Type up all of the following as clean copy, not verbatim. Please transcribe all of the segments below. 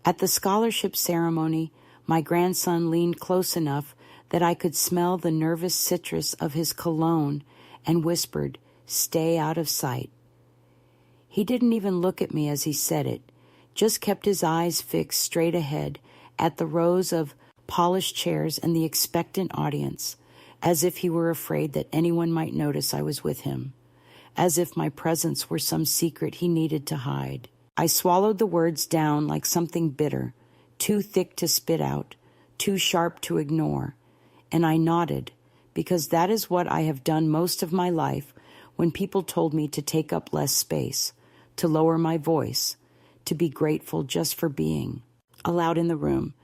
At the scholarship ceremony, my grandson leaned close enough that I could smell the nervous citrus of his cologne and whispered, "Stay out of sight." He didn't even look at me as he said it, just kept his eyes fixed straight ahead at the rows of polished chairs and the expectant audience, as if he were afraid that anyone might notice I was with him, as if my presence were some secret he needed to hide. I swallowed the words down like something bitter, too thick to spit out, too sharp to ignore, and I nodded, because that is what I have done most of my life when people told me to take up less space, to lower my voice, to be grateful just for being allowed in the room.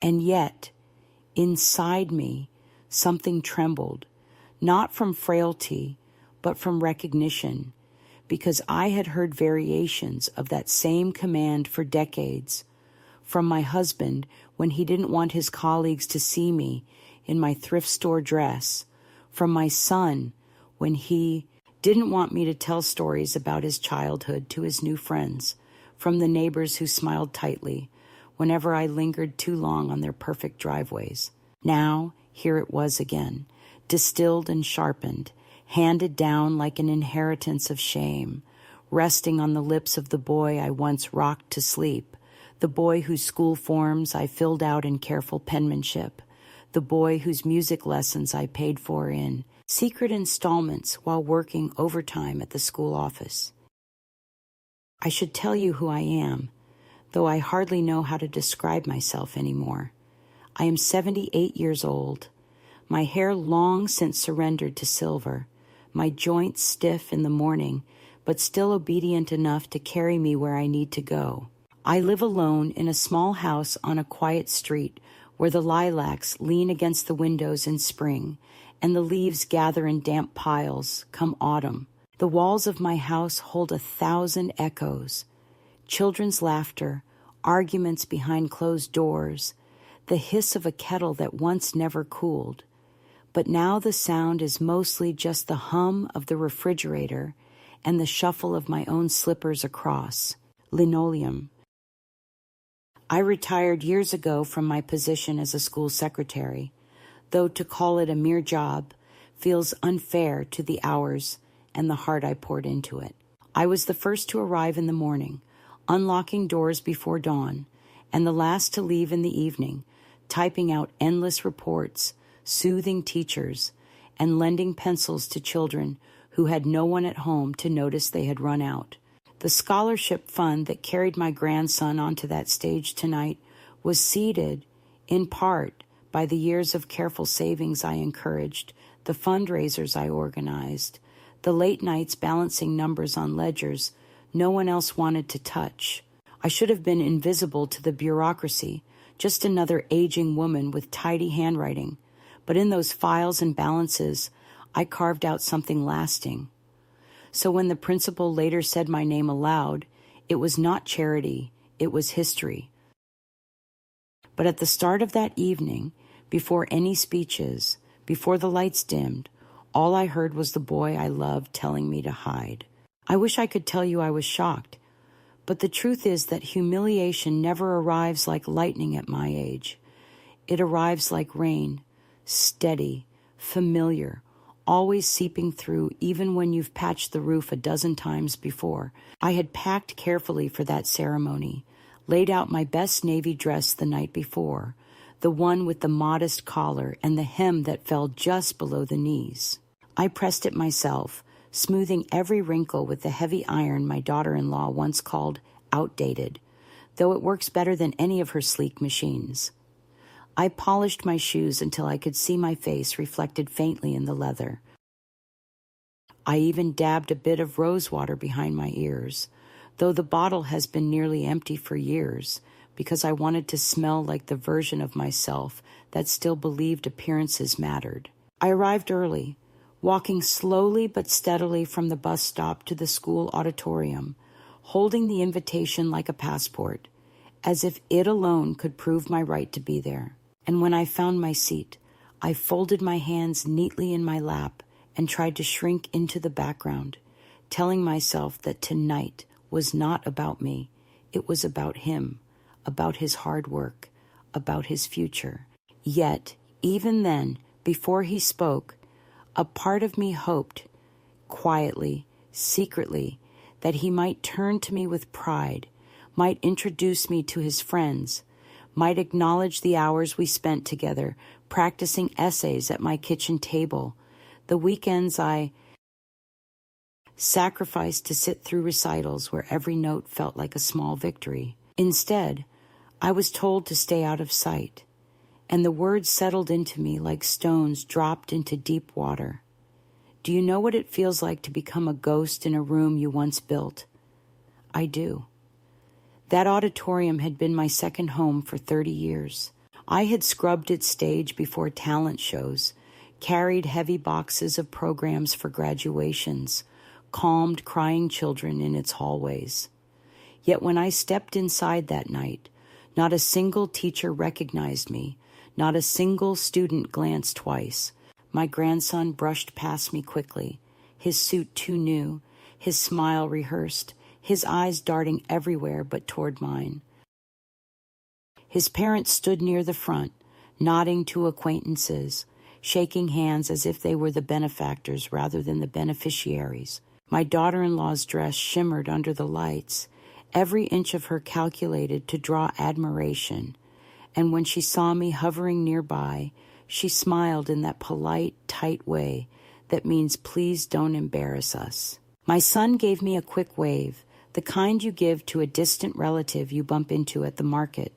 And yet, inside me, something trembled, not from frailty, but from recognition, because I had heard variations of that same command for decades, from my husband when he didn't want his colleagues to see me in my thrift store dress, from my son when he didn't want me to tell stories about his childhood to his new friends, from the neighbors who smiled tightly whenever I lingered too long on their perfect driveways. Now, here it was again, distilled and sharpened, handed down like an inheritance of shame, resting on the lips of the boy I once rocked to sleep, the boy whose school forms I filled out in careful penmanship, the boy whose music lessons I paid for in secret installments while working overtime at the school office. I should tell you who I am, though I hardly know how to describe myself anymore. I am 78 years old, my hair long since surrendered to silver, my joints stiff in the morning, but still obedient enough to carry me where I need to go. I live alone in a small house on a quiet street where the lilacs lean against the windows in spring and the leaves gather in damp piles come autumn. The walls of my house hold 1,000 echoes, children's laughter, arguments behind closed doors, the hiss of a kettle that once never cooled. But now the sound is mostly just the hum of the refrigerator and the shuffle of my own slippers across linoleum. I retired years ago from my position as a school secretary, though to call it a mere job feels unfair to the hours and the heart I poured into it. I was the first to arrive in the morning, unlocking doors before dawn, and the last to leave in the evening, typing out endless reports, soothing teachers, and lending pencils to children who had no one at home to notice they had run out. The scholarship fund that carried my grandson onto that stage tonight was seeded, in part, by the years of careful savings I encouraged, the fundraisers I organized, the late nights balancing numbers on ledgers no one else wanted to touch. I should have been invisible to the bureaucracy, just another aging woman with tidy handwriting, but in those files and balances, I carved out something lasting. So when the principal later said my name aloud, it was not charity, it was history. But at the start of that evening, before any speeches, before the lights dimmed, all I heard was the boy I loved telling me to hide. I wish I could tell you I was shocked, but the truth is that humiliation never arrives like lightning at my age. It arrives like rain, steady, familiar, always seeping through even when you've patched the roof a dozen times before. I had packed carefully for that ceremony, laid out my best navy dress the night before, the one with the modest collar and the hem that fell just below the knees. I pressed it myself, smoothing every wrinkle with the heavy iron my daughter-in-law once called outdated, though it works better than any of her sleek machines. I polished my shoes until I could see my face reflected faintly in the leather. I even dabbed a bit of rose water behind my ears, though the bottle has been nearly empty for years, because I wanted to smell like the version of myself that still believed appearances mattered. I arrived early, walking slowly but steadily from the bus stop to the school auditorium, holding the invitation like a passport, as if it alone could prove my right to be there. And when I found my seat, I folded my hands neatly in my lap and tried to shrink into the background, telling myself that tonight was not about me. It was about him, about his hard work, about his future. Yet, even then, before he spoke, a part of me hoped, quietly, secretly, that he might turn to me with pride, might introduce me to his friends, might acknowledge the hours we spent together practicing essays at my kitchen table, the weekends I sacrificed to sit through recitals where every note felt like a small victory. Instead, I was told to stay out of sight, and the words settled into me like stones dropped into deep water. Do you know what it feels like to become a ghost in a room you once built? I do. That auditorium had been my second home for 30 years. I had scrubbed its stage before talent shows, carried heavy boxes of programs for graduations, calmed crying children in its hallways. Yet when I stepped inside that night, not a single teacher recognized me, not a single student glanced twice. My grandson brushed past me quickly, his suit too new, his smile rehearsed, his eyes darting everywhere but toward mine. His parents stood near the front, nodding to acquaintances, shaking hands as if they were the benefactors rather than the beneficiaries. My daughter-in-law's dress shimmered under the lights, every inch of her calculated to draw admiration, and when she saw me hovering nearby, she smiled in that polite, tight way that means please don't embarrass us. My son gave me a quick wave, the kind you give to a distant relative you bump into at the market.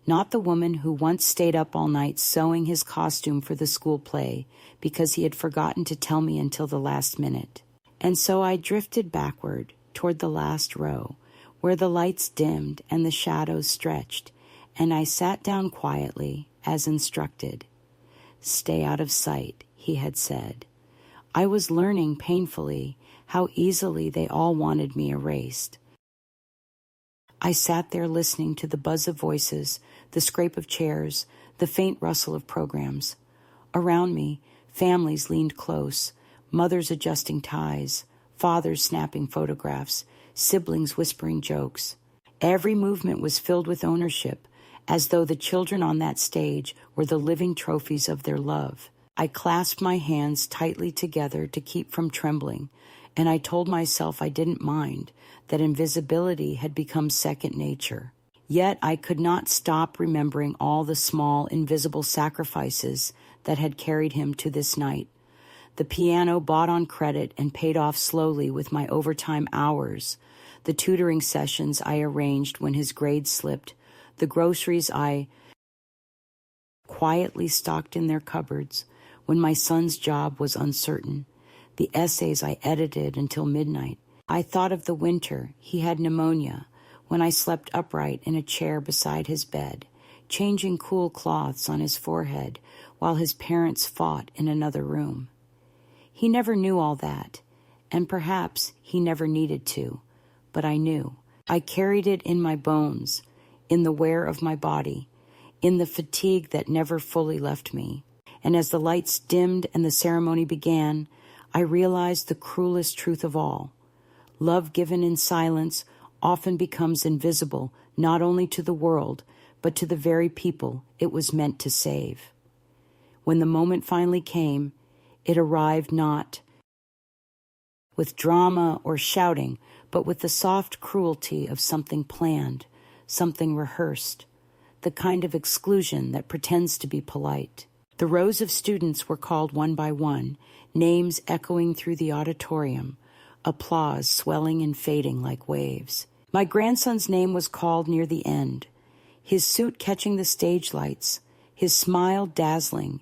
Not the woman who once stayed up all night sewing his costume for the school play because he had forgotten to tell me until the last minute. And so I drifted backward toward the last row, where the lights dimmed and the shadows stretched, and I sat down quietly, as instructed. Stay out of sight, he had said. I was learning painfully how easily they all wanted me erased. I sat there listening to the buzz of voices, the scrape of chairs, the faint rustle of programs. Around me, families leaned close, mothers adjusting ties, fathers snapping photographs, siblings whispering jokes. Every movement was filled with ownership, as though the children on that stage were the living trophies of their love. I clasped my hands tightly together to keep from trembling, and I told myself I didn't mind, that invisibility had become second nature. Yet I could not stop remembering all the small, invisible sacrifices that had carried him to this night. The piano bought on credit and paid off slowly with my overtime hours, the tutoring sessions I arranged when his grades slipped, the groceries I quietly stocked in their cupboards when my son's job was uncertain, the essays I edited until midnight. I thought of the winter he had pneumonia, when I slept upright in a chair beside his bed, changing cool cloths on his forehead while his parents fought in another room. He never knew all that, and perhaps he never needed to, but I knew. I carried it in my bones, in the wear of my body, in the fatigue that never fully left me. And as the lights dimmed and the ceremony began, I realized the cruelest truth of all. Love given in silence often becomes invisible not only to the world, but to the very people it was meant to save. When the moment finally came, it arrived not with drama or shouting, but with the soft cruelty of something planned, something rehearsed, the kind of exclusion that pretends to be polite. The rows of students were called one by one, names echoing through the auditorium, applause swelling and fading like waves. My grandson's name was called near the end, his suit catching the stage lights, his smile dazzling,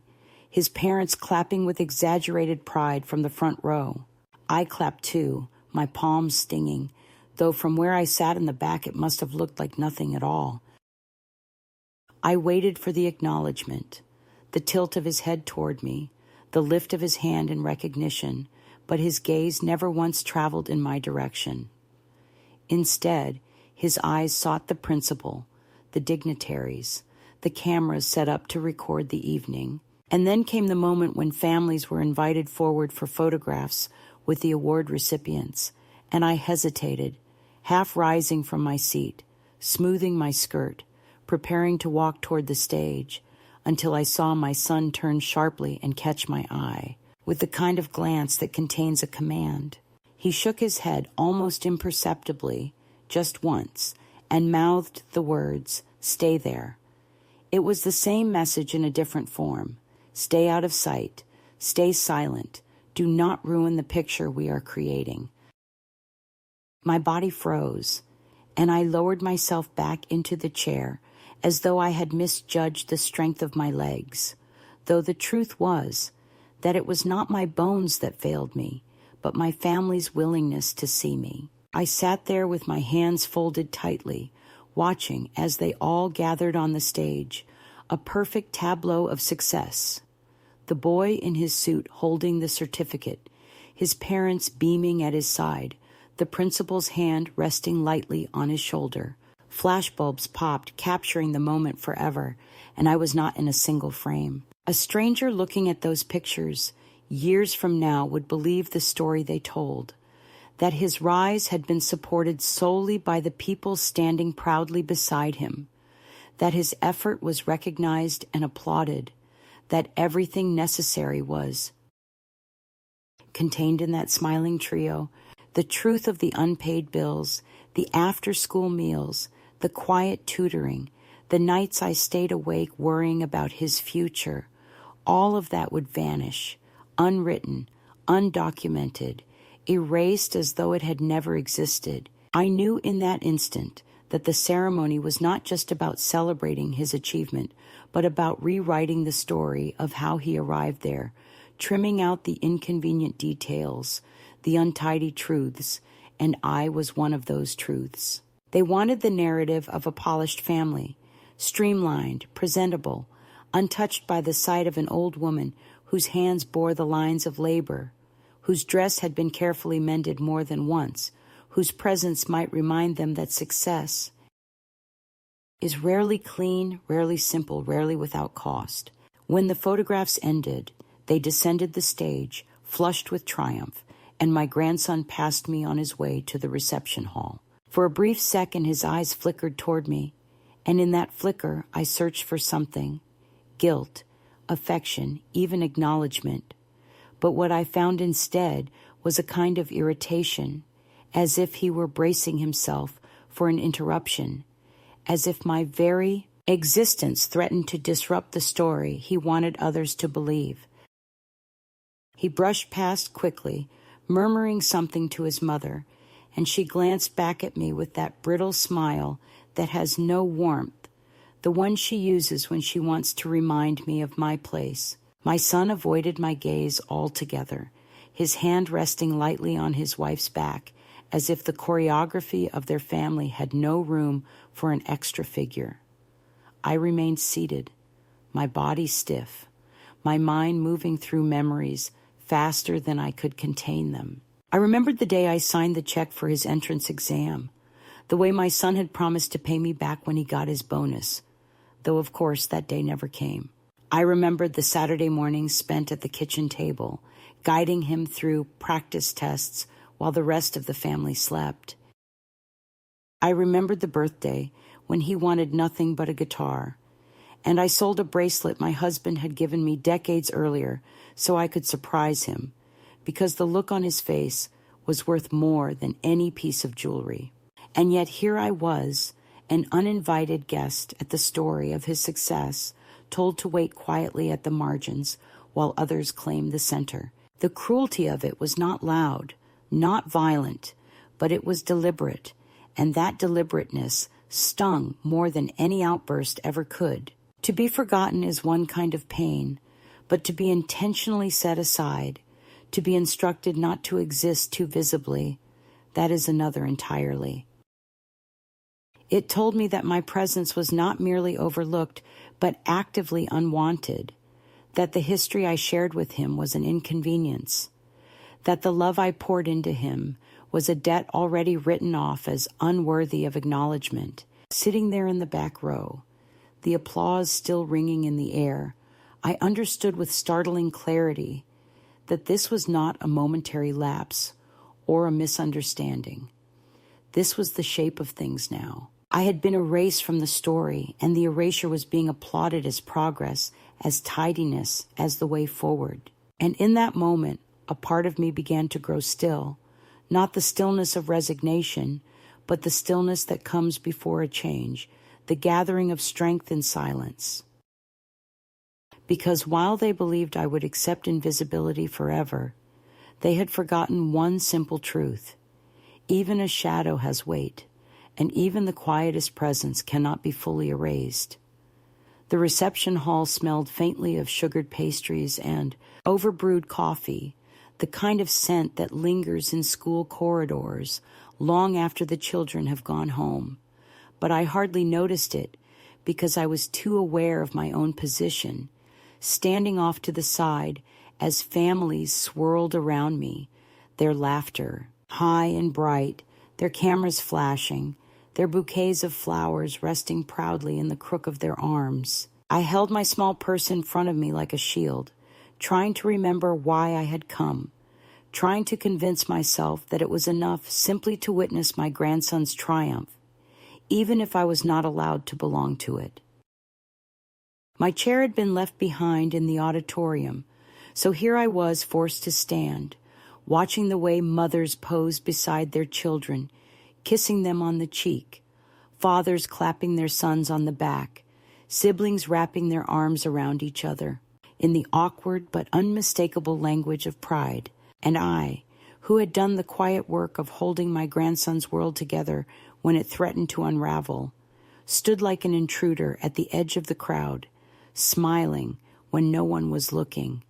his parents clapping with exaggerated pride from the front row. I clapped too, my palms stinging, though from where I sat in the back it must have looked like nothing at all. I waited for the acknowledgement, the tilt of his head toward me, the lift of his hand in recognition, but his gaze never once traveled in my direction. Instead, his eyes sought the principal, the dignitaries, the cameras set up to record the evening. And then came the moment when families were invited forward for photographs with the award recipients, and I hesitated, half rising from my seat, smoothing my skirt, preparing to walk toward the stage, until I saw my son turn sharply and catch my eye, with the kind of glance that contains a command. He shook his head almost imperceptibly, just once, and mouthed the words, "Stay there." It was the same message in a different form. Stay out of sight. Stay silent. Do not ruin the picture we are creating. My body froze, and I lowered myself back into the chair as though I had misjudged the strength of my legs, though the truth was that it was not my bones that failed me, but my family's willingness to see me. I sat there with my hands folded tightly, watching as they all gathered on the stage, a perfect tableau of success. The boy in his suit holding the certificate, his parents beaming at his side, the principal's hand resting lightly on his shoulder. Flashbulbs popped, capturing the moment forever, and I was not in a single frame. A stranger looking at those pictures, years from now, would believe the story they told, that his rise had been supported solely by the people standing proudly beside him, that his effort was recognized and applauded, that everything necessary was contained in that smiling trio, the truth of the unpaid bills, the after-school meals, the quiet tutoring, the nights I stayed awake worrying about his future. All of that would vanish, unwritten, undocumented, erased as though it had never existed. I knew in that instant that the ceremony was not just about celebrating his achievement, but about rewriting the story of how he arrived there, trimming out the inconvenient details, the untidy truths, and I was one of those truths. They wanted the narrative of a polished family, streamlined, presentable, untouched by the sight of an old woman whose hands bore the lines of labor, whose dress had been carefully mended more than once, whose presence might remind them that success is rarely clean, rarely simple, rarely without cost. When the photographs ended, they descended the stage, flushed with triumph, and my grandson passed me on his way to the reception hall. For a brief second, his eyes flickered toward me, and in that flicker, I searched for something: guilt, affection, even acknowledgement. But what I found instead was a kind of irritation, as if he were bracing himself for an interruption, as if my very existence threatened to disrupt the story he wanted others to believe. He brushed past quickly, murmuring something to his mother, and she glanced back at me with that brittle smile that has no warmth, the one she uses when she wants to remind me of my place. My son avoided my gaze altogether, his hand resting lightly on his wife's back, as if the choreography of their family had no room for an extra figure. I remained seated, my body stiff, my mind moving through memories faster than I could contain them. I remembered the day I signed the check for his entrance exam, the way my son had promised to pay me back when he got his bonus, though of course that day never came. I remembered the Saturday mornings spent at the kitchen table, guiding him through practice tests while the rest of the family slept. I remembered the birthday when he wanted nothing but a guitar, and I sold a bracelet my husband had given me decades earlier so I could surprise him, because the look on his face was worth more than any piece of jewelry. And yet here I was, an uninvited guest at the story of his success, told to wait quietly at the margins while others claimed the center. The cruelty of it was not loud, not violent, but it was deliberate, and that deliberateness stung more than any outburst ever could. To be forgotten is one kind of pain, but to be intentionally set aside, to be instructed not to exist too visibly, that is another entirely. It told me that my presence was not merely overlooked, but actively unwanted, that the history I shared with him was an inconvenience, that the love I poured into him was a debt already written off as unworthy of acknowledgement. Sitting there in the back row, the applause still ringing in the air, I understood with startling clarity that this was not a momentary lapse or a misunderstanding. This was the shape of things now. I had been erased from the story, and the erasure was being applauded as progress, as tidiness, as the way forward. And in that moment, a part of me began to grow still, not the stillness of resignation, but the stillness that comes before a change, the gathering of strength in silence. Because while they believed I would accept invisibility forever, they had forgotten one simple truth. Even a shadow has weight, and even the quietest presence cannot be fully erased. The reception hall smelled faintly of sugared pastries and overbrewed coffee, the kind of scent that lingers in school corridors long after the children have gone home. But I hardly noticed it because I was too aware of my own position, standing off to the side as families swirled around me, their laughter high and bright, their cameras flashing, their bouquets of flowers resting proudly in the crook of their arms. I held my small purse in front of me like a shield, trying to remember why I had come, trying to convince myself that it was enough simply to witness my grandson's triumph, even if I was not allowed to belong to it. My chair had been left behind in the auditorium, so here I was forced to stand, watching the way mothers posed beside their children, kissing them on the cheek, fathers clapping their sons on the back, siblings wrapping their arms around each other, in the awkward but unmistakable language of pride. And I, who had done the quiet work of holding my grandson's world together when it threatened to unravel, stood like an intruder at the edge of the crowd, smiling when no one was looking,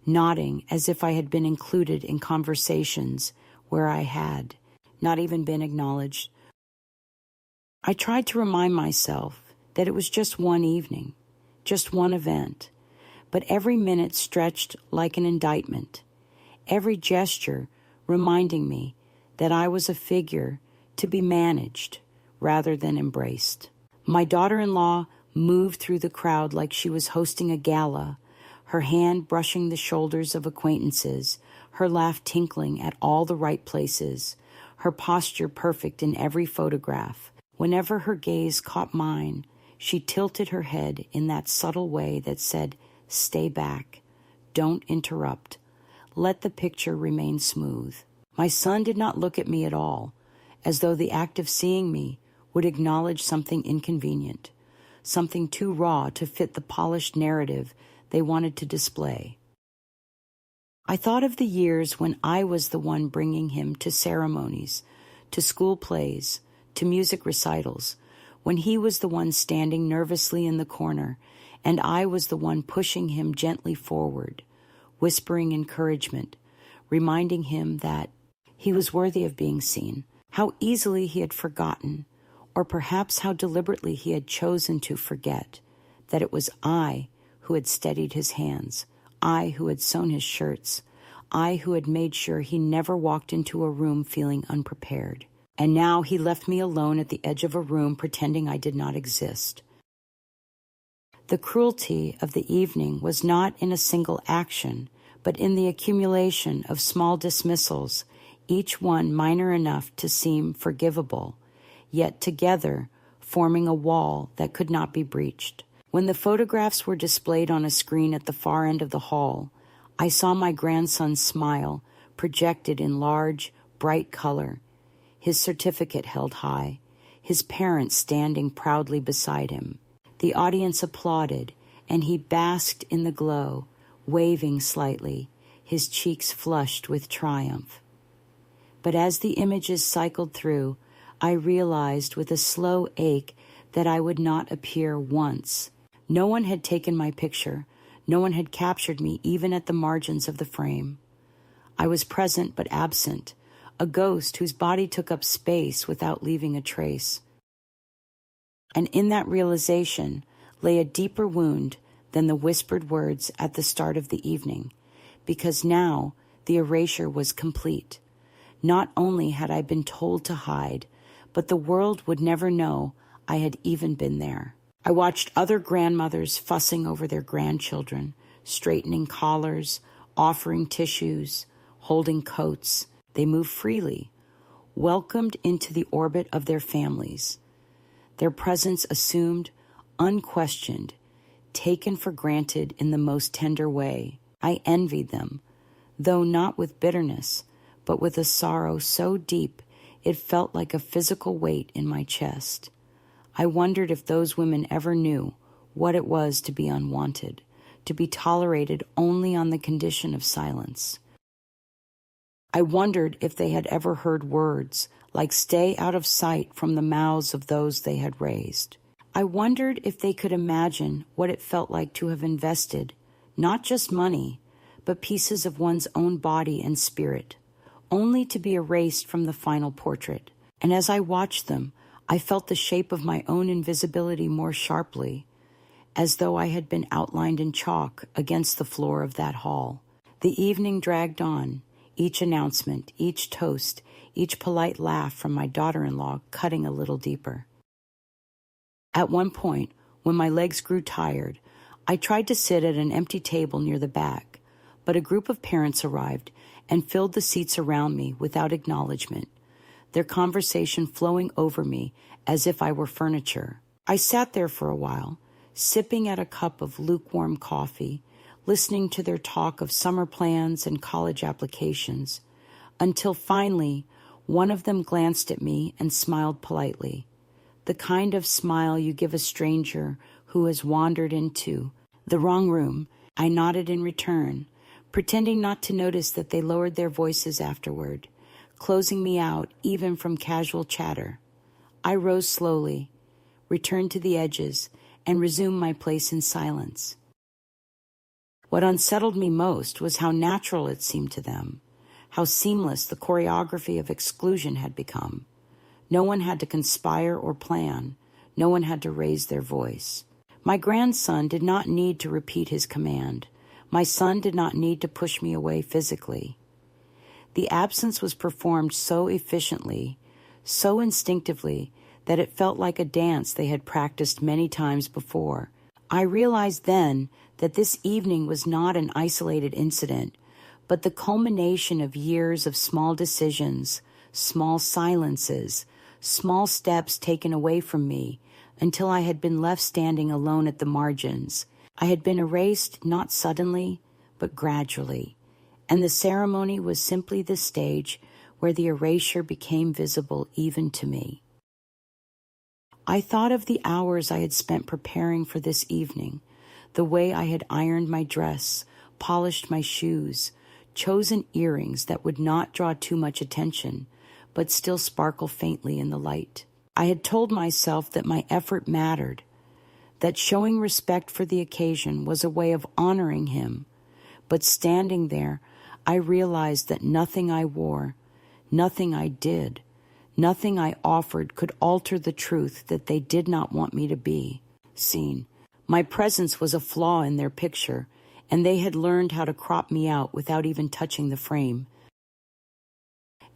nodding as if I had been included in conversations where I had not even been acknowledged. I tried to remind myself that it was just one evening, just one event, but every minute stretched like an indictment, every gesture reminding me that I was a figure to be managed rather than embraced. My daughter-in-law moved through the crowd like she was hosting a gala, her hand brushing the shoulders of acquaintances, her laugh tinkling at all the right places, her posture perfect in every photograph. Whenever her gaze caught mine, she tilted her head in that subtle way that said, "Stay back. Don't interrupt. Let the picture remain smooth." My son did not look at me at all, as though the act of seeing me would acknowledge something inconvenient, something too raw to fit the polished narrative they wanted to display. I thought of the years when I was the one bringing him to ceremonies, to school plays, to music recitals, when he was the one standing nervously in the corner, and I was the one pushing him gently forward, whispering encouragement, reminding him that he was worthy of being seen. How easily he had forgotten, or perhaps how deliberately he had chosen to forget, that it was I who had steadied his hands, I who had sewn his shirts, I who had made sure he never walked into a room feeling unprepared. And now he left me alone at the edge of a room pretending I did not exist. The cruelty of the evening was not in a single action, but in the accumulation of small dismissals, each one minor enough to seem forgivable, yet together forming a wall that could not be breached. When the photographs were displayed on a screen at the far end of the hall, I saw my grandson's smile projected in large, bright color, his certificate held high, his parents standing proudly beside him. The audience applauded, and he basked in the glow, waving slightly, his cheeks flushed with triumph. But as the images cycled through, I realized with a slow ache that I would not appear once. No one had taken my picture. No one had captured me even at the margins of the frame. I was present but absent, a ghost whose body took up space without leaving a trace. And in that realization lay a deeper wound than the whispered words at the start of the evening, because now the erasure was complete. Not only had I been told to hide, but the world would never know I had even been there. I watched other grandmothers fussing over their grandchildren, straightening collars, offering tissues, holding coats. They moved freely, welcomed into the orbit of their families, their presence assumed, unquestioned, taken for granted in the most tender way. I envied them, though not with bitterness, but with a sorrow so deep it felt like a physical weight in my chest. I wondered if those women ever knew what it was to be unwanted, to be tolerated only on the condition of silence. I wondered if they had ever heard words like "stay out of sight" from the mouths of those they had raised. I wondered if they could imagine what it felt like to have invested not just money, but pieces of one's own body and spirit, only to be erased from the final portrait. And as I watched them, I felt the shape of my own invisibility more sharply, as though I had been outlined in chalk against the floor of that hall. The evening dragged on, each announcement, each toast, each polite laugh from my daughter-in-law cutting a little deeper. At one point, when my legs grew tired, I tried to sit at an empty table near the back, but a group of parents arrived and filled the seats around me without acknowledgement, their conversation flowing over me as if I were furniture. I sat there for a while, sipping at a cup of lukewarm coffee, listening to their talk of summer plans and college applications, until finally one of them glanced at me and smiled politely, the kind of smile you give a stranger who has wandered into the wrong room. I nodded in return, pretending not to notice that they lowered their voices afterward, closing me out even from casual chatter. I rose slowly, returned to the edges, and resumed my place in silence. What unsettled me most was how natural it seemed to them, how seamless the choreography of exclusion had become. No one had to conspire or plan. No one had to raise their voice. My grandson did not need to repeat his command. My son did not need to push me away physically. The absence was performed so efficiently, so instinctively, that it felt like a dance they had practiced many times before. I realized then that this evening was not an isolated incident, but the culmination of years of small decisions, small silences, small steps taken away from me until I had been left standing alone at the margins. I had been erased not suddenly, but gradually, and the ceremony was simply the stage where the erasure became visible even to me. I thought of the hours I had spent preparing for this evening, the way I had ironed my dress, polished my shoes, chosen earrings that would not draw too much attention, but still sparkle faintly in the light. I had told myself that my effort mattered, that showing respect for the occasion was a way of honoring him, but standing there, I realized that nothing I wore, nothing I did, nothing I offered could alter the truth that they did not want me to be seen. My presence was a flaw in their picture, and they had learned how to crop me out without even touching the frame.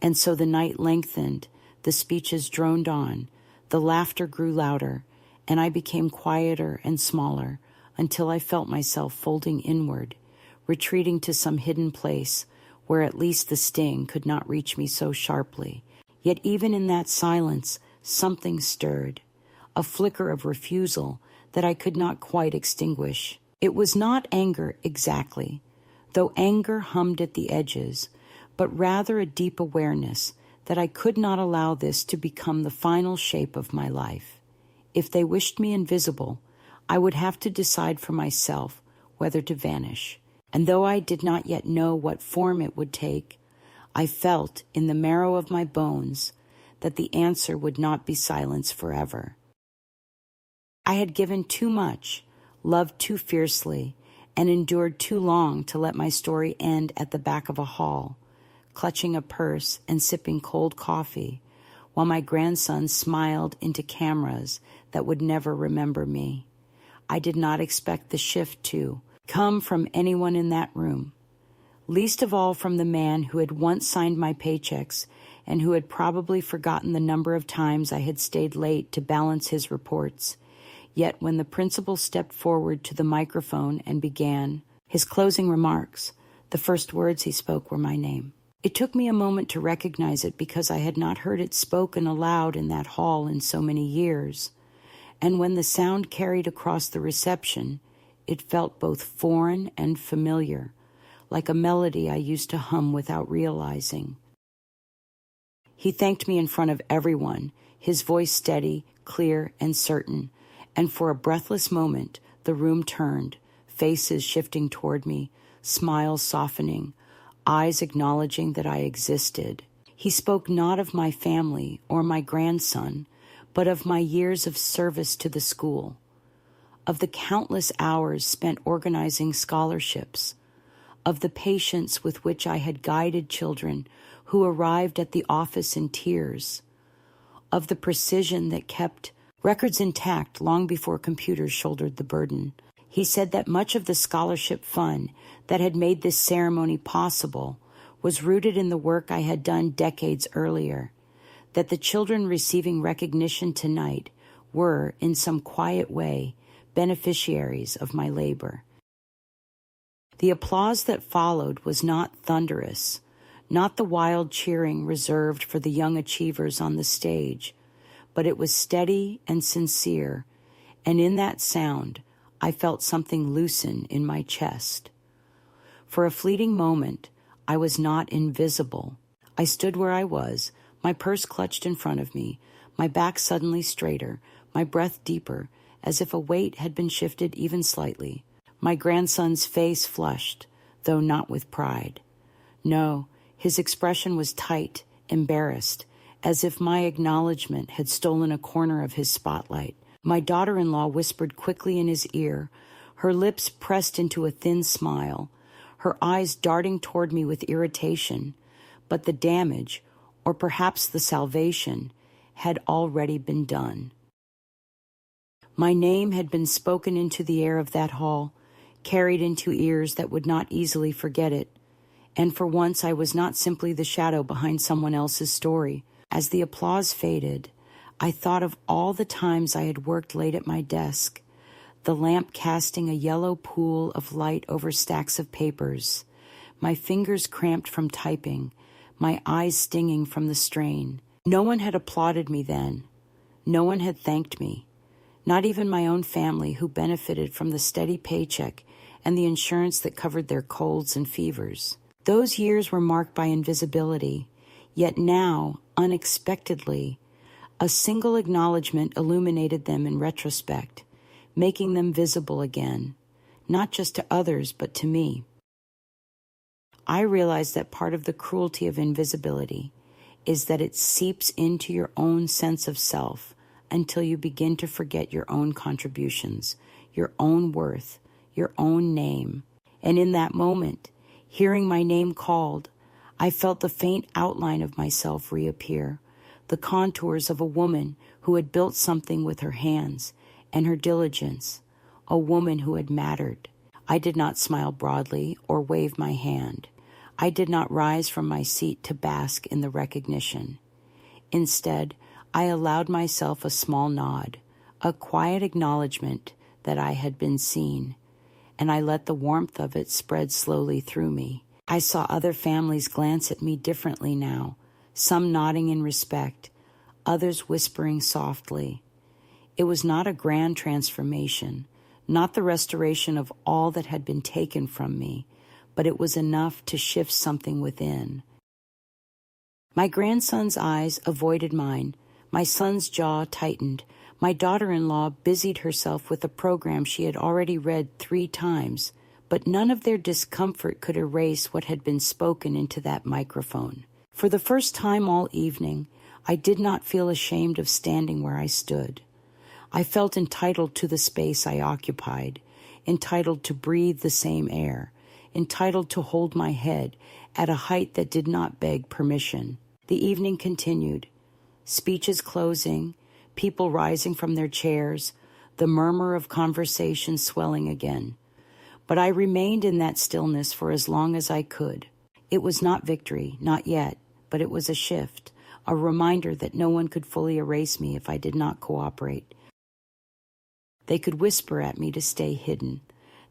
And so the night lengthened, the speeches droned on, the laughter grew louder, and I became quieter and smaller until I felt myself folding inward, retreating to some hidden place where at least the sting could not reach me so sharply. Yet even in that silence, something stirred, a flicker of refusal that I could not quite extinguish. It was not anger exactly, though anger hummed at the edges, but rather a deep awareness that I could not allow this to become the final shape of my life. If they wished me invisible, I would have to decide for myself whether to vanish. And though I did not yet know what form it would take, I felt in the marrow of my bones that the answer would not be silence forever. I had given too much, loved too fiercely, and endured too long to let my story end at the back of a hall, clutching a purse and sipping cold coffee, while my grandson smiled into cameras that would never remember me. I did not expect the shift to come from anyone in that room, least of all from the man who had once signed my paychecks and who had probably forgotten the number of times I had stayed late to balance his reports. Yet when the principal stepped forward to the microphone and began his closing remarks, the first words he spoke were my name. It took me a moment to recognize it because I had not heard it spoken aloud in that hall in so many years, and when the sound carried across the reception, it felt both foreign and familiar, like a melody I used to hum without realizing. He thanked me in front of everyone, his voice steady, clear, and certain, and for a breathless moment the room turned, faces shifting toward me, smiles softening, eyes acknowledging that I existed. He spoke not of my family or my grandson, but of my years of service to the school, of the countless hours spent organizing scholarships, of the patience with which I had guided children who arrived at the office in tears, of the precision that kept records intact long before computers shouldered the burden. He said that much of the scholarship fund that had made this ceremony possible was rooted in the work I had done decades earlier, that the children receiving recognition tonight were, in some quiet way, beneficiaries of my labor. The applause that followed was not thunderous, not the wild cheering reserved for the young achievers on the stage, but it was steady and sincere, and in that sound I felt something loosen in my chest. For a fleeting moment, I was not invisible. I stood where I was, my purse clutched in front of me, my back suddenly straighter, my breath deeper, as if a weight had been shifted even slightly. My grandson's face flushed, though not with pride. No, his expression was tight, embarrassed, as if my acknowledgement had stolen a corner of his spotlight. My daughter-in-law whispered quickly in his ear, her lips pressed into a thin smile, her eyes darting toward me with irritation, but the damage, or perhaps the salvation, had already been done. My name had been spoken into the air of that hall, carried into ears that would not easily forget it, and for once I was not simply the shadow behind someone else's story. As the applause faded, I thought of all the times I had worked late at my desk, the lamp casting a yellow pool of light over stacks of papers, my fingers cramped from typing, my eyes stinging from the strain. No one had applauded me then. No one had thanked me. Not even my own family, who benefited from the steady paycheck and the insurance that covered their colds and fevers. Those years were marked by invisibility, yet now, unexpectedly, a single acknowledgement illuminated them in retrospect, making them visible again, not just to others, but to me. I realized that part of the cruelty of invisibility is that it seeps into your own sense of self until you begin to forget your own contributions, your own worth, your own name. And in that moment, hearing my name called, I felt the faint outline of myself reappear, the contours of a woman who had built something with her hands and her diligence, a woman who had mattered. I did not smile broadly or wave my hand. I did not rise from my seat to bask in the recognition. Instead, I allowed myself a small nod, a quiet acknowledgement that I had been seen, and I let the warmth of it spread slowly through me. I saw other families glance at me differently now, some nodding in respect, others whispering softly. It was not a grand transformation, not the restoration of all that had been taken from me, but it was enough to shift something within. My grandson's eyes avoided mine. My son's jaw tightened. My daughter-in-law busied herself with a program she had already read 3 times, but none of their discomfort could erase what had been spoken into that microphone. For the first time all evening, I did not feel ashamed of standing where I stood. I felt entitled to the space I occupied, entitled to breathe the same air, entitled to hold my head at a height that did not beg permission. The evening continued. Speeches closing, people rising from their chairs, the murmur of conversation swelling again. But I remained in that stillness for as long as I could. It was not victory, not yet, but it was a shift, a reminder that no one could fully erase me if I did not cooperate. They could whisper at me to stay hidden.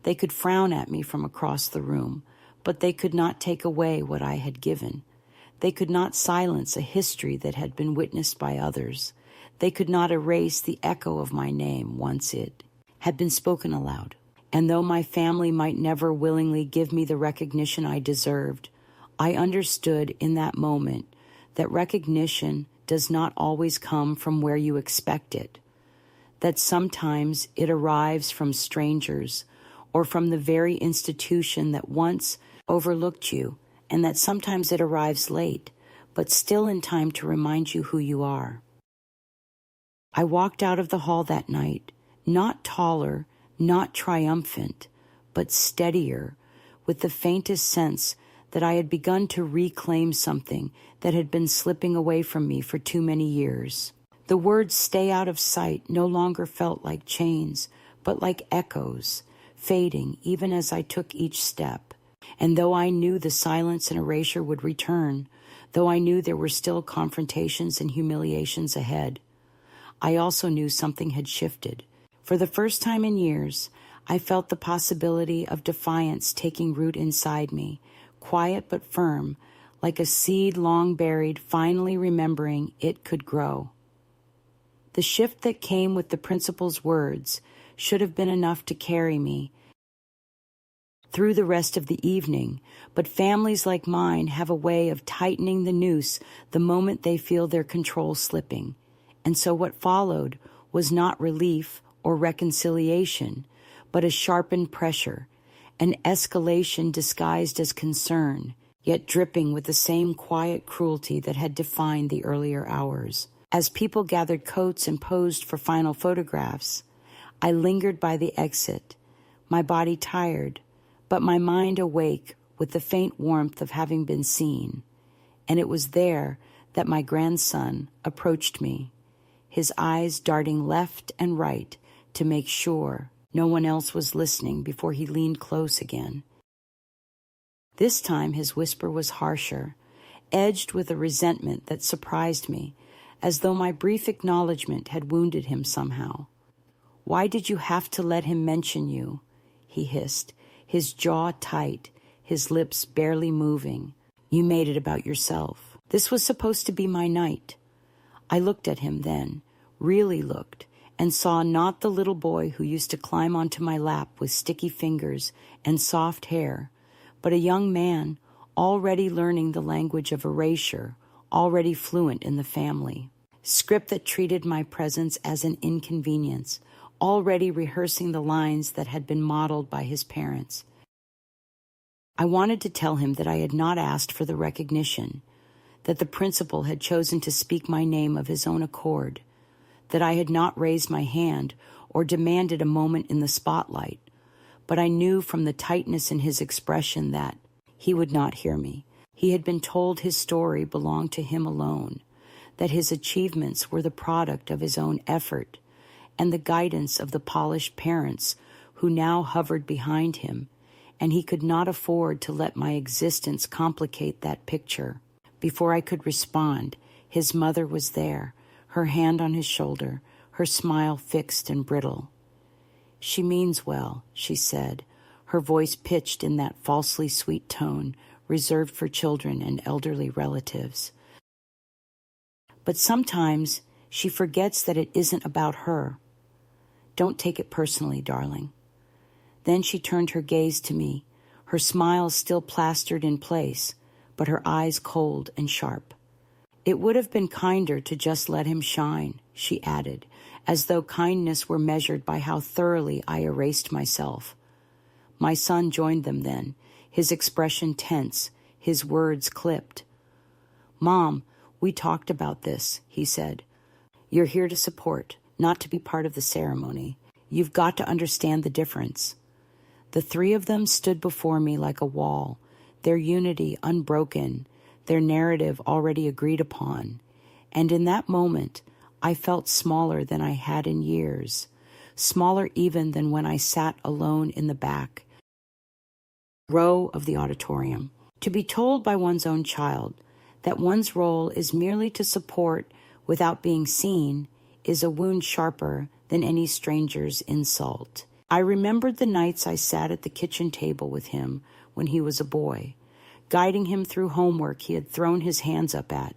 They could frown at me from across the room, but they could not take away what I had given. They could not silence a history that had been witnessed by others. They could not erase the echo of my name once it had been spoken aloud. And though my family might never willingly give me the recognition I deserved, I understood in that moment that recognition does not always come from where you expect it, that sometimes it arrives from strangers or from the very institution that once overlooked you, and that sometimes it arrives late, but still in time to remind you who you are. I walked out of the hall that night, not taller, not triumphant, but steadier, with the faintest sense that I had begun to reclaim something that had been slipping away from me for too many years. The words "stay out of sight" no longer felt like chains, but like echoes, fading even as I took each step. And though I knew the silence and erasure would return, though I knew there were still confrontations and humiliations ahead, I also knew something had shifted. For the first time in years, I felt the possibility of defiance taking root inside me, quiet but firm, like a seed long buried, finally remembering it could grow. The shift that came with the principal's words should have been enough to carry me through the rest of the evening, but families like mine have a way of tightening the noose the moment they feel their control slipping. And so what followed was not relief or reconciliation, but a sharpened pressure, an escalation disguised as concern, yet dripping with the same quiet cruelty that had defined the earlier hours. As people gathered coats and posed for final photographs, I lingered by the exit, my body tired, but my mind awake with the faint warmth of having been seen. And it was there that my grandson approached me, his eyes darting left and right to make sure no one else was listening before he leaned close again. This time his whisper was harsher, edged with a resentment that surprised me, as though my brief acknowledgement had wounded him somehow. "Why did you have to let him mention you?" he hissed, his jaw tight, his lips barely moving. "You made it about yourself. This was supposed to be my night." I looked at him then, really looked, and saw not the little boy who used to climb onto my lap with sticky fingers and soft hair, but a young man already learning the language of erasure, already fluent in the family. Script that treated my presence as an inconvenience, already rehearsing the lines that had been modeled by his parents. I wanted to tell him that I had not asked for the recognition, that the principal had chosen to speak my name of his own accord, that I had not raised my hand or demanded a moment in the spotlight, but I knew from the tightness in his expression that he would not hear me. He had been told his story belonged to him alone, that his achievements were the product of his own effort and the guidance of the polished parents who now hovered behind him, and he could not afford to let my existence complicate that picture. Before I could respond, his mother was there, her hand on his shoulder, her smile fixed and brittle. "She means well," she said, her voice pitched in that falsely sweet tone reserved for children and elderly relatives. "But sometimes she forgets that it isn't about her. Don't take it personally, darling." Then she turned her gaze to me, her smile still plastered in place, but her eyes cold and sharp. "It would have been kinder to just let him shine," she added, as though kindness were measured by how thoroughly I erased myself. My son joined them then, his expression tense, his words clipped. "Mom, we talked about this," he said. "You're here to support, not to be part of the ceremony. You've got to understand the difference." The three of them stood before me like a wall, their unity unbroken, their narrative already agreed upon. And in that moment, I felt smaller than I had in years, smaller even than when I sat alone in the back row of the auditorium. To be told by one's own child that one's role is merely to support without being seen is a wound sharper than any stranger's insult. I remembered the nights I sat at the kitchen table with him when he was a boy, guiding him through homework he had thrown his hands up at,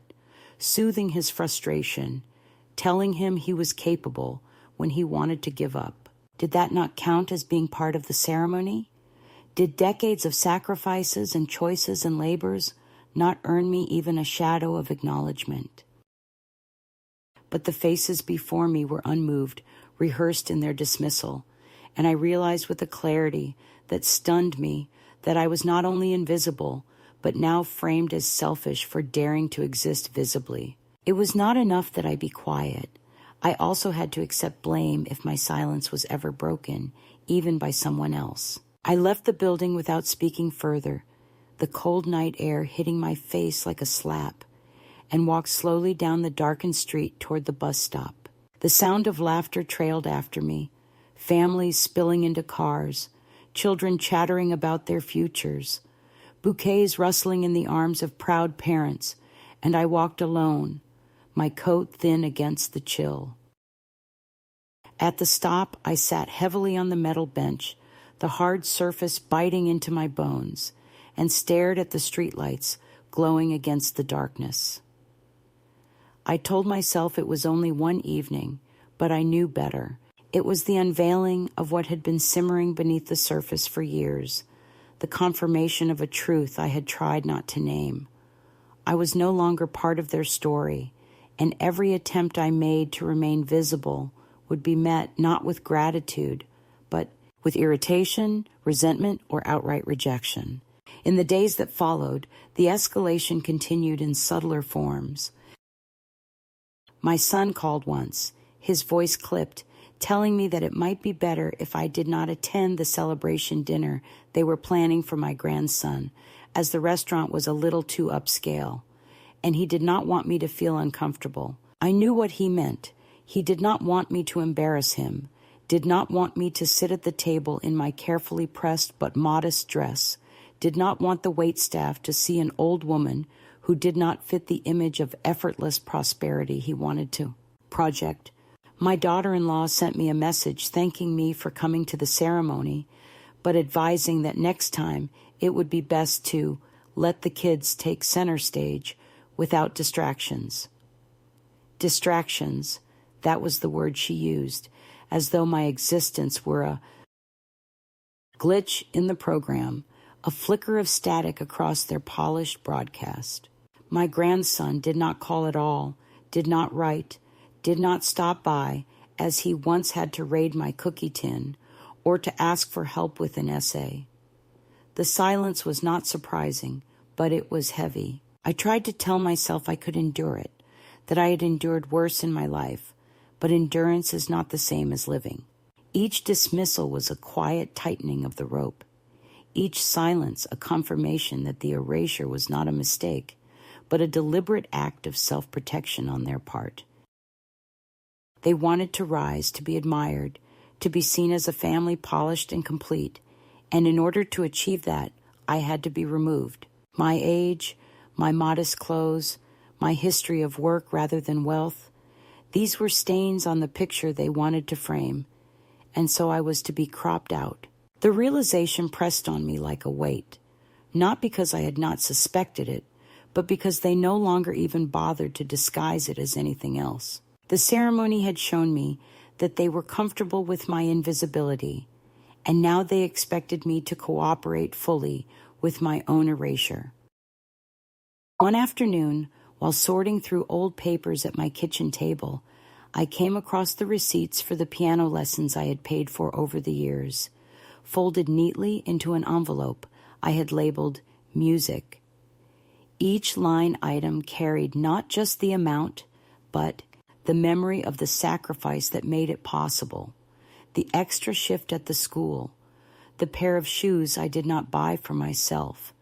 soothing his frustration, telling him he was capable when he wanted to give up. Did that not count as being part of the ceremony? Did decades of sacrifices and choices and labors not earn me even a shadow of acknowledgement? But the faces before me were unmoved, rehearsed in their dismissal, and I realized with a clarity that stunned me that I was not only invisible, but now framed as selfish for daring to exist visibly. It was not enough that I be quiet. I also had to accept blame if my silence was ever broken, even by someone else. I left the building without speaking further, the cold night air hitting my face like a slap, and walked slowly down the darkened street toward the bus stop. The sound of laughter trailed after me, families spilling into cars, children chattering about their futures, bouquets rustling in the arms of proud parents, and I walked alone, my coat thin against the chill. At the stop, I sat heavily on the metal bench, the hard surface biting into my bones, and stared at the streetlights glowing against the darkness. I told myself it was only one evening, but I knew better. It was the unveiling of what had been simmering beneath the surface for years, the confirmation of a truth I had tried not to name. I was no longer part of their story, and every attempt I made to remain visible would be met not with gratitude, but with irritation, resentment, or outright rejection. In the days that followed, the escalation continued in subtler forms. My son called once, his voice clipped, telling me that it might be better if I did not attend the celebration dinner they were planning for my grandson, as the restaurant was a little too upscale, and he did not want me to feel uncomfortable. I knew what he meant. He did not want me to embarrass him, did not want me to sit at the table in my carefully pressed but modest dress, did not want the waitstaff to see an old woman who did not fit the image of effortless prosperity he wanted to project. My daughter-in-law sent me a message thanking me for coming to the ceremony, but advising that next time it would be best to let the kids take center stage without distractions. Distractions, that was the word she used, as though my existence were a glitch in the program, a flicker of static across their polished broadcast. My grandson did not call at all, did not write, did not stop by, as he once had to raid my cookie tin, or to ask for help with an essay. The silence was not surprising, but it was heavy. I tried to tell myself I could endure it, that I had endured worse in my life, but endurance is not the same as living. Each dismissal was a quiet tightening of the rope. Each silence a confirmation that the erasure was not a mistake, but a deliberate act of self-protection on their part. They wanted to rise, to be admired, to be seen as a family polished and complete, and in order to achieve that, I had to be removed. My age, my modest clothes, my history of work rather than wealth, these were stains on the picture they wanted to frame, and so I was to be cropped out. The realization pressed on me like a weight, not because I had not suspected it, but because they no longer even bothered to disguise it as anything else. The ceremony had shown me that they were comfortable with my invisibility, and now they expected me to cooperate fully with my own erasure. One afternoon, while sorting through old papers at my kitchen table, I came across the receipts for the piano lessons I had paid for over the years, folded neatly into an envelope I had labeled music. Each line item carried not just the amount, but the memory of the sacrifice that made it possible, the extra shift at the school, the pair of shoes I did not buy for myself,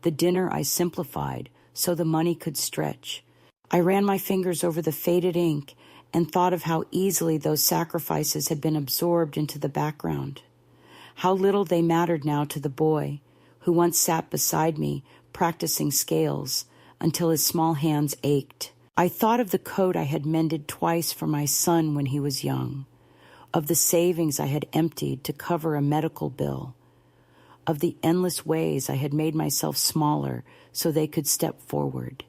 the dinner I simplified so the money could stretch. I ran my fingers over the faded ink and thought of how easily those sacrifices had been absorbed into the background, how little they mattered now to the boy who once sat beside me practicing scales until his small hands ached. I thought of the coat I had mended twice for my son when he was young, of the savings I had emptied to cover a medical bill, of the endless ways I had made myself smaller so they could step forward.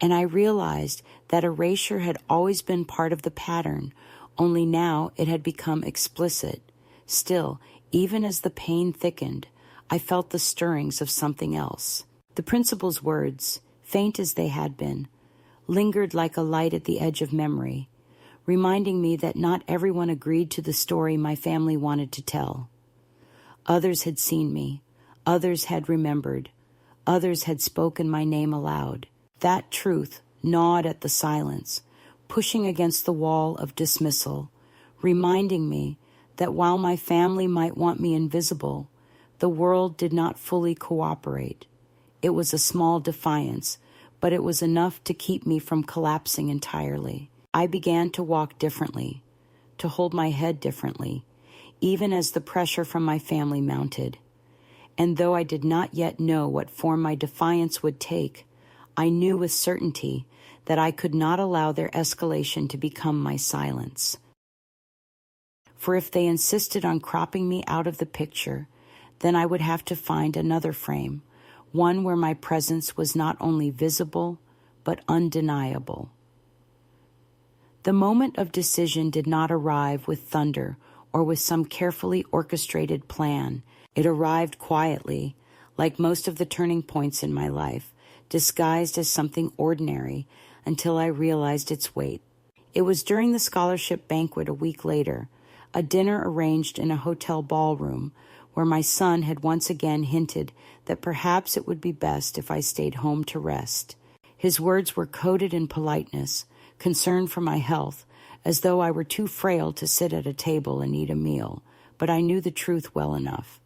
And I realized that erasure had always been part of the pattern, only now it had become explicit. Still, even as the pain thickened, I felt the stirrings of something else. The principal's words, faint as they had been, lingered like a light at the edge of memory, reminding me that not everyone agreed to the story my family wanted to tell. Others had seen me, others had remembered, others had spoken my name aloud. That truth gnawed at the silence, pushing against the wall of dismissal, reminding me that while my family might want me invisible, the world did not fully cooperate. It was a small defiance, but it was enough to keep me from collapsing entirely. I began to walk differently, to hold my head differently, even as the pressure from my family mounted. And though I did not yet know what form my defiance would take, I knew with certainty that I could not allow their escalation to become my silence. For if they insisted on cropping me out of the picture, then I would have to find another frame, one where my presence was not only visible, but undeniable. The moment of decision did not arrive with thunder or with some carefully orchestrated plan. It arrived quietly, like most of the turning points in my life, disguised as something ordinary until I realized its weight. It was during the scholarship banquet a week later, a dinner arranged in a hotel ballroom, where my son had once again hinted that perhaps it would be best if I stayed home to rest. His words were coded in politeness, concern for my health, as though I were too frail to sit at a table and eat a meal, but I knew the truth well enough.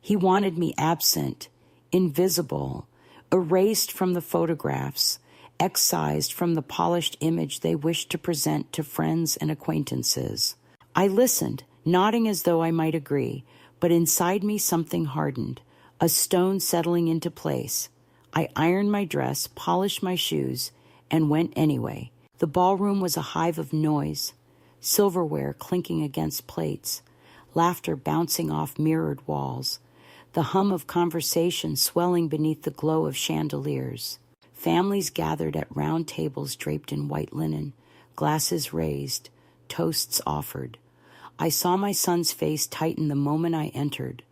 He wanted me absent, invisible, erased from the photographs, excised from the polished image they wished to present to friends and acquaintances. I listened, nodding as though I might agree, but inside me something hardened, a stone settling into place. I ironed my dress, polished my shoes, and went anyway. The ballroom was a hive of noise, silverware clinking against plates, laughter bouncing off mirrored walls, the hum of conversation swelling beneath the glow of chandeliers. Families gathered at round tables draped in white linen, glasses raised, toasts offered. I saw my son's face tighten the moment I entered,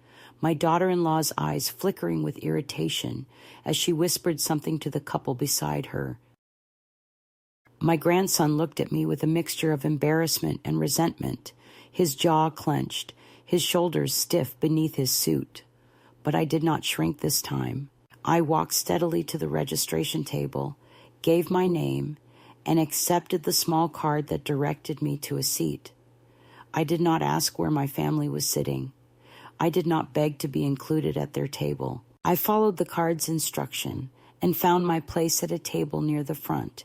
my daughter-in-law's eyes flickering with irritation as she whispered something to the couple beside her. My grandson looked at me with a mixture of embarrassment and resentment, his jaw clenched, his shoulders stiff beneath his suit. But I did not shrink this time. I walked steadily to the registration table, gave my name, and accepted the small card that directed me to a seat. I did not ask where my family was sitting. I did not beg to be included at their table. I followed the card's instruction and found my place at a table near the front,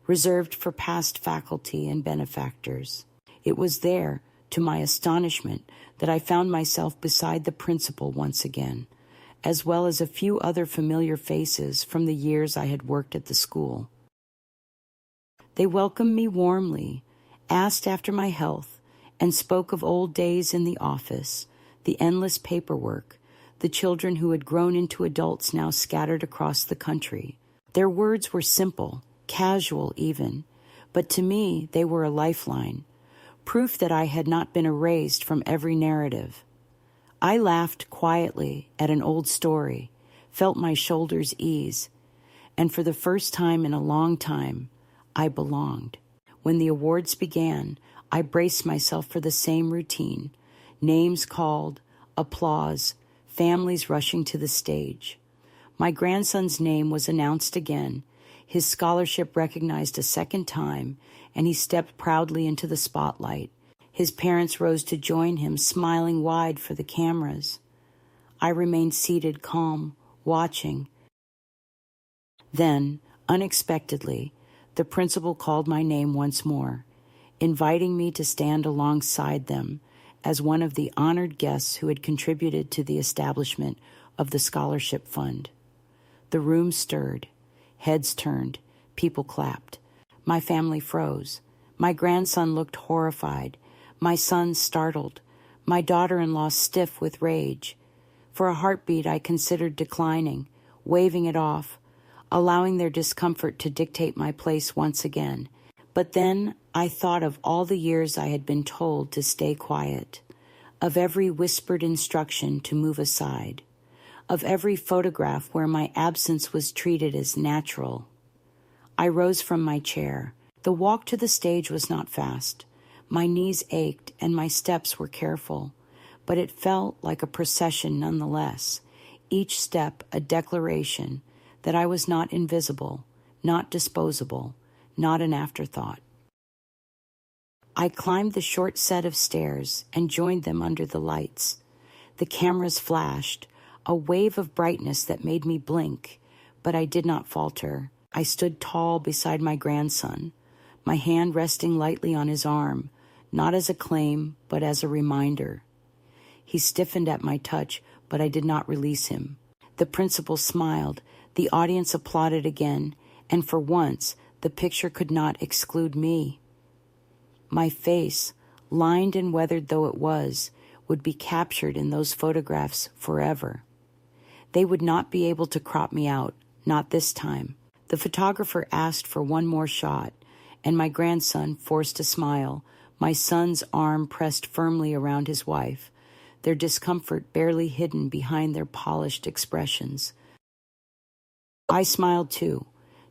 reserved for past faculty and benefactors. It was there, to my astonishment, that I found myself beside the principal once again, as well as a few other familiar faces from the years I had worked at the school. They welcomed me warmly, asked after my health, and spoke of old days in the office, the endless paperwork, the children who had grown into adults now scattered across the country. Their words were simple, casual even, but to me they were a lifeline, proof that I had not been erased from every narrative. I laughed quietly at an old story, felt my shoulders ease, and for the first time in a long time, I belonged. When the awards began, I braced myself for the same routine, names called, applause, families rushing to the stage. My grandson's name was announced again, his scholarship recognized a second time, and he stepped proudly into the spotlight. His parents rose to join him, smiling wide for the cameras. I remained seated, calm, watching. Then, unexpectedly, the principal called my name once more, inviting me to stand alongside them as one of the honored guests who had contributed to the establishment of the scholarship fund. The room stirred, heads turned, people clapped. My family froze. My grandson looked horrified, my son startled, my daughter-in-law stiff with rage. For a heartbeat I considered declining, waving it off, allowing their discomfort to dictate my place once again. But then I thought of all the years I had been told to stay quiet, of every whispered instruction to move aside, of every photograph where my absence was treated as natural. I rose from my chair. The walk to the stage was not fast. My knees ached and my steps were careful, but it felt like a procession nonetheless, each step a declaration that I was not invisible, not disposable, not an afterthought. I climbed the short set of stairs and joined them under the lights. The cameras flashed, a wave of brightness that made me blink, but I did not falter. I stood tall beside my grandson, my hand resting lightly on his arm, not as a claim, but as a reminder. He stiffened at my touch, but I did not release him. The principal smiled, the audience applauded again, and for once, the picture could not exclude me. My face, lined and weathered though it was, would be captured in those photographs forever. They would not be able to crop me out, not this time. The photographer asked for one more shot, and my grandson forced a smile, my son's arm pressed firmly around his wife, their discomfort barely hidden behind their polished expressions. I smiled too,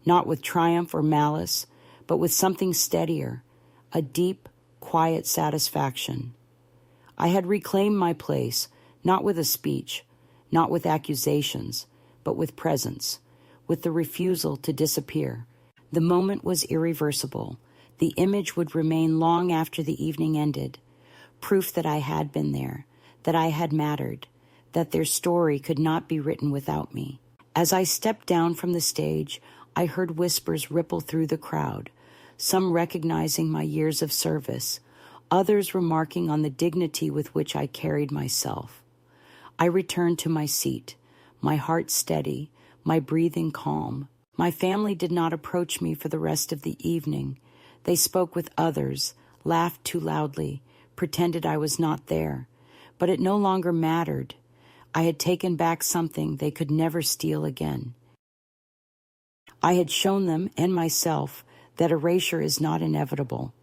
not with triumph or malice, but with something steadier, a deep, quiet satisfaction. I had reclaimed my place, not with a speech, not with accusations, but with presence, with the refusal to disappear. The moment was irreversible. The image would remain long after the evening ended, proof that I had been there, that I had mattered, that their story could not be written without me. As I stepped down from the stage, I heard whispers ripple through the crowd, some recognizing my years of service, others remarking on the dignity with which I carried myself. I returned to my seat, my heart steady, my breathing calm. My family did not approach me for the rest of the evening. They spoke with others, laughed too loudly, pretended I was not there. But it no longer mattered. I had taken back something they could never steal again. I had shown them and myself that erasure is not inevitable,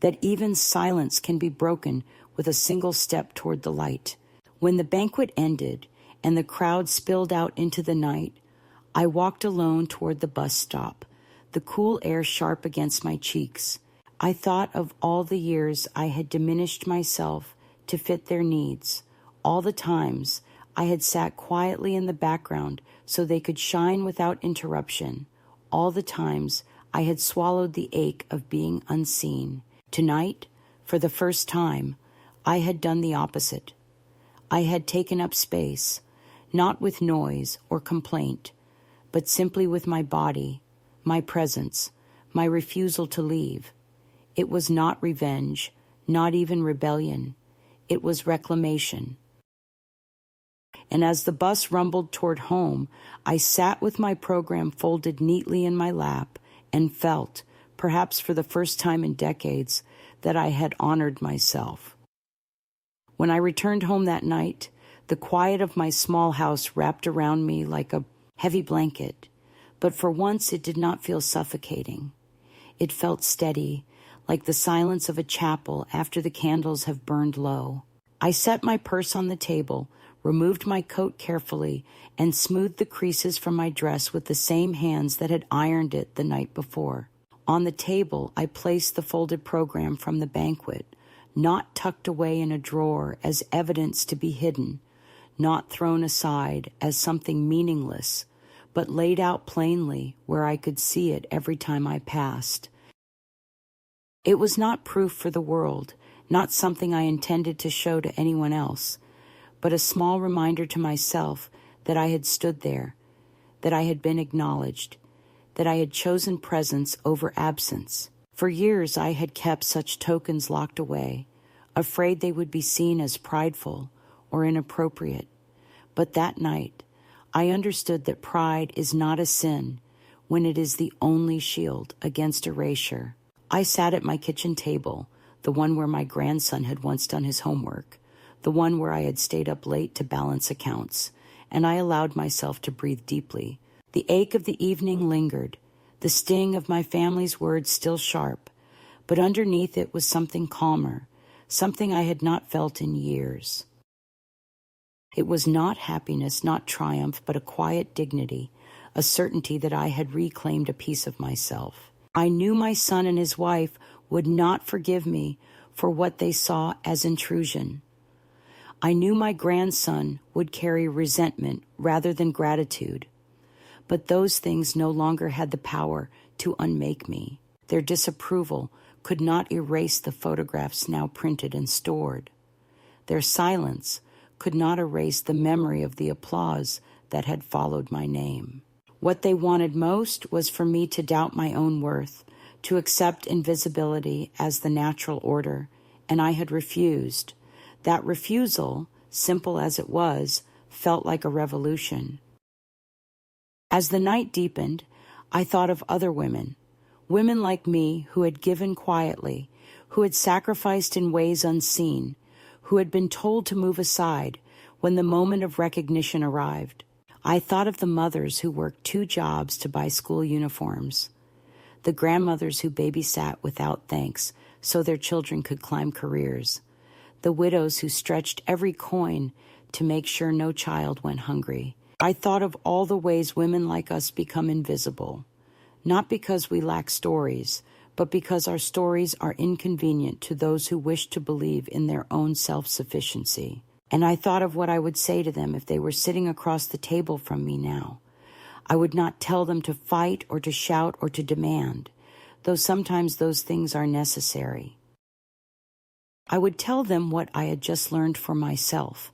that even silence can be broken with a single step toward the light. When the banquet ended and the crowd spilled out into the night, I walked alone toward the bus stop, the cool air sharp against my cheeks. I thought of all the years I had diminished myself to fit their needs, all the times I had sat quietly in the background so they could shine without interruption, all the times I had swallowed the ache of being unseen. Tonight, for the first time, I had done the opposite. I had taken up space, not with noise or complaint, but simply with my body, my presence, my refusal to leave. It was not revenge, not even rebellion. It was reclamation. And as the bus rumbled toward home, I sat with my program folded neatly in my lap and felt, perhaps for the first time in decades, that I had honored myself. When I returned home that night, the quiet of my small house wrapped around me like a heavy blanket, but for once it did not feel suffocating. It felt steady, like the silence of a chapel after the candles have burned low. I set my purse on the table, removed my coat carefully, and smoothed the creases from my dress with the same hands that had ironed it the night before. On the table, I placed the folded program from the banquet, not tucked away in a drawer as evidence to be hidden, not thrown aside as something meaningless, but laid out plainly where I could see it every time I passed. It was not proof for the world, not something I intended to show to anyone else, but a small reminder to myself that I had stood there, that I had been acknowledged, that I had chosen presence over absence. For years I had kept such tokens locked away, afraid they would be seen as prideful or inappropriate. But that night, I understood that pride is not a sin when it is the only shield against erasure. I sat at my kitchen table, the one where my grandson had once done his homework, the one where I had stayed up late to balance accounts, and I allowed myself to breathe deeply. The ache of the evening lingered, the sting of my family's words still sharp, but underneath it was something calmer, something I had not felt in years. It was not happiness, not triumph, but a quiet dignity, a certainty that I had reclaimed a piece of myself. I knew my son and his wife would not forgive me for what they saw as intrusion. I knew my grandson would carry resentment rather than gratitude. But those things no longer had the power to unmake me. Their disapproval could not erase the photographs now printed and stored. Their silence could not erase the memory of the applause that had followed my name. What they wanted most was for me to doubt my own worth, to accept invisibility as the natural order, and I had refused. That refusal, simple as it was, felt like a revolution. As the night deepened, I thought of other women like me who had given quietly, who had sacrificed in ways unseen, who had been told to move aside when the moment of recognition arrived. I thought of the mothers who worked 2 jobs to buy school uniforms, the grandmothers who babysat without thanks so their children could climb careers, the widows who stretched every coin to make sure no child went hungry. I thought of all the ways women like us become invisible, not because we lack stories, but because our stories are inconvenient to those who wish to believe in their own self-sufficiency. And I thought of what I would say to them if they were sitting across the table from me now. I would not tell them to fight or to shout or to demand, though sometimes those things are necessary. I would tell them what I had just learned for myself,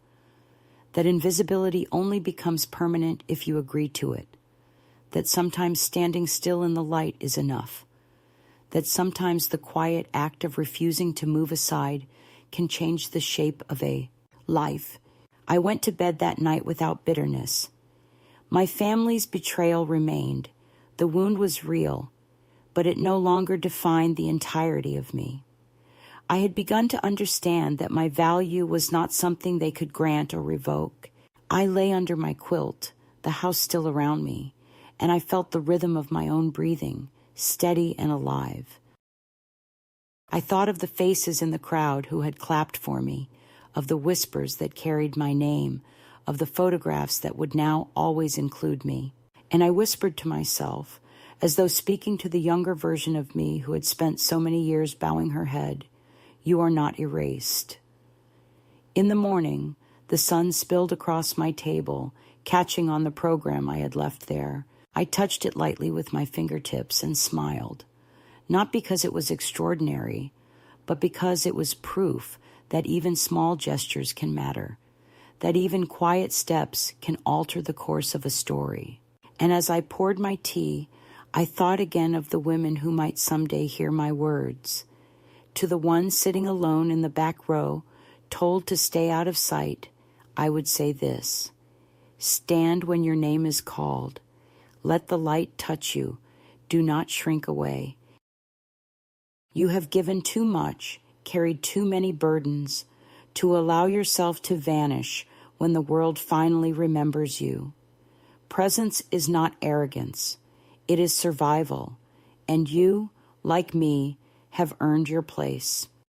that invisibility only becomes permanent if you agree to it, that sometimes standing still in the light is enough, that sometimes the quiet act of refusing to move aside can change the shape of a life. I went to bed that night without bitterness. My family's betrayal remained. The wound was real, but it no longer defined the entirety of me. I had begun to understand that my value was not something they could grant or revoke. I lay under my quilt, the house still around me, and I felt the rhythm of my own breathing, steady and alive. I thought of the faces in the crowd who had clapped for me, of the whispers that carried my name, of the photographs that would now always include me. And I whispered to myself, as though speaking to the younger version of me who had spent so many years bowing her head, "You are not erased." In the morning, the sun spilled across my table, catching on the program I had left there. I touched it lightly with my fingertips and smiled, not because it was extraordinary, but because it was proof that even small gestures can matter, that even quiet steps can alter the course of a story. And as I poured my tea, I thought again of the women who might someday hear my words. To the one sitting alone in the back row, told to stay out of sight, I would say this: stand when your name is called. Let the light touch you. Do not shrink away. You have given too much, carried too many burdens, to allow yourself to vanish when the world finally remembers you. Presence is not arrogance. It is survival. And you, like me, have earned your place.